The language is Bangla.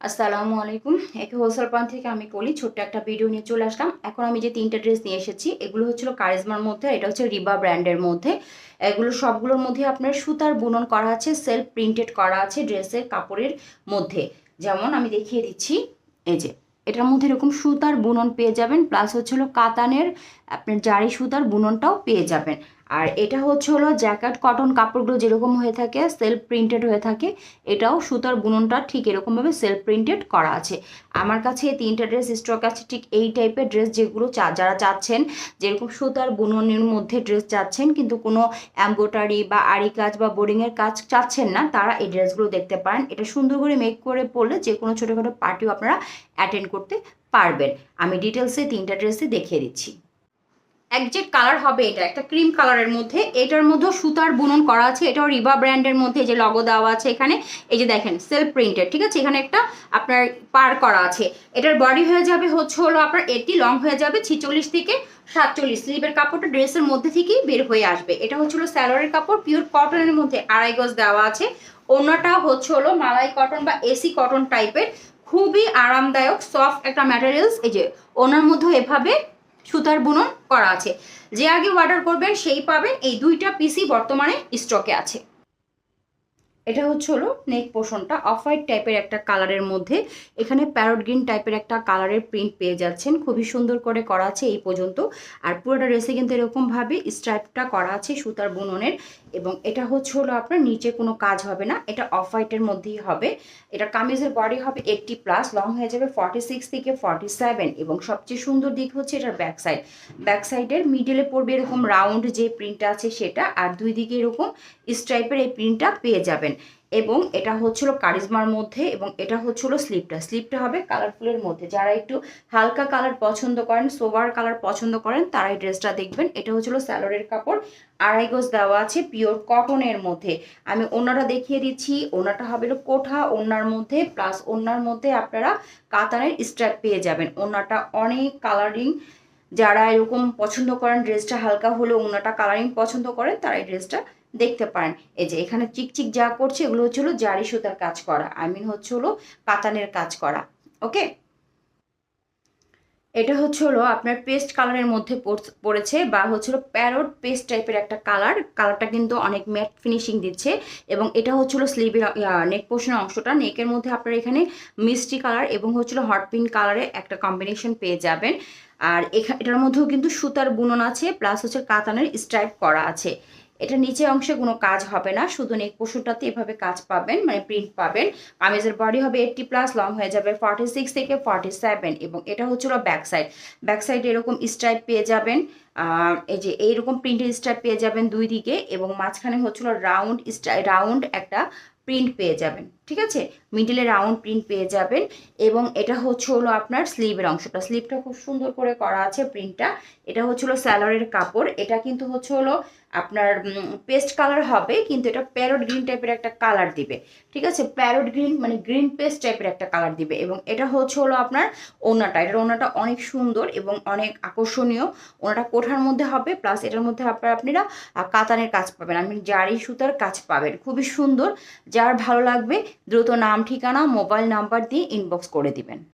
আসসালামু আলাইকুম। একে হোলসেল পয়েন্ট থেকে আমি কলি ছোট্ট একটা ভিডিও নিয়ে চলে আসলাম। এখন আমি যে 3টা ড্রেস নিয়ে এসেছি এগুলো হচ্ছিল কারিজমার মধ্যে, এটা হচ্ছে রিবা ব্র্যান্ডের মধ্যে। এগুলো সবগুলোর মধ্যে আপনার সুতার বুনন করা আছে, সেলফ প্রিন্টেড করা আছে ড্রেসের কাপড়ের মধ্যে। যেমন আমি দেখিয়ে দিচ্ছি, এই যে এটার মধ্যে এরকম সুতার বুনন পেয়ে যাবেন, প্লাস হচ্ছিল কাতানের আপনার জারি সুতার বুননটাও পেয়ে যাবেন। আর এটা হচ্ছে হলো জ্যাকেট কটন কাপড়গুলো যেরকম হয়ে থাকে সেলফ প্রিন্টেড হয়ে থাকে, এটাও সুতার বুননটা ঠিক এরকমভাবে সেলফ প্রিন্টেড করা আছে। আমার কাছে এই 3টা ড্রেস স্টক আছে, ঠিক এই টাইপের ড্রেস যেগুলো যারা চাচ্ছেন, যেরকম সুতার বুননের মধ্যে ড্রেস চাচ্ছেন কিন্তু কোনো এমব্রয়ডারি বা আরি কাজ বা বোর্ডিংয়ের কাজ চাচ্ছেন না, তারা এই ড্রেসগুলো দেখতে পারেন। এটা সুন্দর করে মেক করে পরলে যে কোনো ছোটোখাটো পার্টিও আপনারা অ্যাটেন্ড করতে পারবেন। আমি ডিটেলসে 3টা ড্রেসই দেখিয়ে দিচ্ছি। একজেক্ট কালার হবে এটা একটা ক্রিম কালারের মধ্যে, এটার মধ্যেও সুতার বুনন করা আছে, এটাও রিবা ব্র্যান্ডের মধ্যে যে লগো দেওয়া আছে এখানে, এই যে দেখেন সেলফ প্রিন্টেড, ঠিক আছে। এখানে একটা আপনার পার করা আছে। এটার বডি হয়ে যাবে হচ্ছে হলো আপনার 80, লং হয়ে যাবে 46 থেকে 47। স্লিভের কাপড়টা ড্রেসের মধ্যে থেকেই বের হয়ে আসবে। এটা হচ্ছে হলো স্যালোয়ারের কাপড়, পিওর কটনের মধ্যে 2.5 গজ দেওয়া আছে। ওড়নাটা হচ্ছে হলো মালাই কটন বা এসি কটন টাইপের, খুবই আরামদায়ক সফট একটা ম্যাটেরিয়ালস। এই যে ওনার মধ্যে এভাবে সুতার বুনন করা আছে। যে আগে অর্ডার করবেন সেই পাবেন। এই 2টা পিসই বর্তমানে স্টকে আছে। এটা হচ্ছে হলো নেক পোর্শনটা অফ হোয়াইট টাইপের একটা কালারের মধ্যে, এখানে প্যারট গ্রিন টাইপের একটা কালারের প্রিন্ট পেয়ে যাচ্ছেন, খুবই সুন্দর করে করা আছে এই পর্যন্ত। আর পুরোটা ড্রেসে কিন্তু এরকমভাবে স্ট্রাইপটা করা আছে সুতার বুননের। এবং এটা হচ্ছে হলো আপনার নিচে কোনো কাজ হবে না, এটা অফ হোয়াইটের মধ্যেই হবে। এটা কামিজের বডি হবে 80+, লং হয়ে যাবে 46 থেকে 47। এবং সবচেয়ে সুন্দর দিক হচ্ছে এটার ব্যাক সাইড। ব্যাক সাইডের মিডলে পড়বে এরকম রাউন্ড যে প্রিন্টটা আছে সেটা, আর দুই দিকে এরকম স্ট্রাইপের এই প্রিন্টটা পেয়ে যাবেন। এবং এটা হচ্ছিল কারিজমার মধ্যে, এবং এটা হচ্ছিল স্লিপটা হবে কালারফুলের মধ্যে। যারা একটু হালকা কালার পছন্দ করেন, সোবার কালার পছন্দ করেন, তারা এই ড্রেসটা দেখবেন। এটা হচ্ছিল স্যালোরের কাপড়, 2.5 গজ দেওয়া আছে পিওর কটনের মধ্যে। আমি ওড়নাটা দেখিয়ে দিচ্ছি। ওড়নাটা হবে কোঠা ওড়নার মধ্যে, প্লাস ওড়নার মধ্যে আপনারা কাতানের স্ট্র্যাপ পেয়ে যাবেন। ওড়নাটা অনেক কালারিং, যারা এরকম পছন্দ করেন ড্রেসটা হালকা হলে ওড়নাটা কালারিং পছন্দ করেন, তারা এই ড্রেসটা দেখতে পারেন। এই যে এখানে চিকচিক যা করছে এগুলো হচ্ছে হলো জারি সুতার কাজ করা, হচ্ছে হলো কাতানের কাজ করা। ওকে, এটা হচ্ছে হলো আপনার পেস্ট কালারের মধ্যে পড়েছে, বা হচ্ছে হলো প্যারট পেস্ট টাইপের একটা কালারটা কিন্তু অনেক ম্যাট ফিনিশিং দিচ্ছে। এবং এটা হচ্ছে হলো স্লিভের নেক পোর্শনের অংশটা, নেকের মধ্যে আপনারা এখানে মিষ্টি কালার এবং হচ্ছে হলো হট পিঙ্ক কালারের একটা কম্বিনেশন পেয়ে যাবেন। আর এটার মধ্যেও কিন্তু সুতার বুনন আছে, প্লাস হচ্ছে কাতানের স্ট্রাইপ করা আছে। এটা নিচে অংশে কোনো কাজ হবে না, শুধু নেক পোর্শনটাতে এভাবে কাজ পাবেন, মানে প্রিন্ট পাবেন। কামিজের বডি হবে 80+, লং হয়ে যাবে 46 থেকে 47। এবং এটা হচ্ছিল ব্যাক সাইড এরকম স্ট্রাইপ পেয়ে যাবেন। এই যে এইরকম প্রিন্টের স্ট্রাইপ পেয়ে যাবেন দুই দিকে, এবং মাঝখানে হচ্ছিল রাউন্ড একটা প্রিন্ট পেয়ে যাবেন, ঠিক আছে। মিডিলে রাউন্ড প্রিন্ট পেয়ে যাবেন। এবং এটা হচ্ছে হলো আপনার স্লিভের অংশটা, স্লিভটা খুব সুন্দর করে করা আছে প্রিন্টটা। এটা হচ্ছে হলো স্যালোয়ারের কাপড়, এটা কিন্তু হচ্ছে হলো আপনার পেস্ট কালার হবে, কিন্তু এটা প্যারট গ্রিন টাইপের একটা কালার দিবে, ঠিক আছে। প্যারট গ্রিন মানে গ্রিন পেস্ট টাইপের একটা কালার দিবে। এবং এটা হচ্ছে হলো আপনার ওড়নাটা, এটার ওড়নাটা অনেক সুন্দর এবং অনেক আকর্ষণীয়। ওড়নাটা কোঠার মধ্যে হবে, প্লাস এটার মধ্যে আপনারা কাতানের কাজ পাবেন, জারি সুতার কাজ পাবেন, খুবই সুন্দর। যার ভালো লাগবে দ্রুত নাম ঠিকানা মোবাইল নাম্বার দিয়ে ইনবক্স করে দিবেন।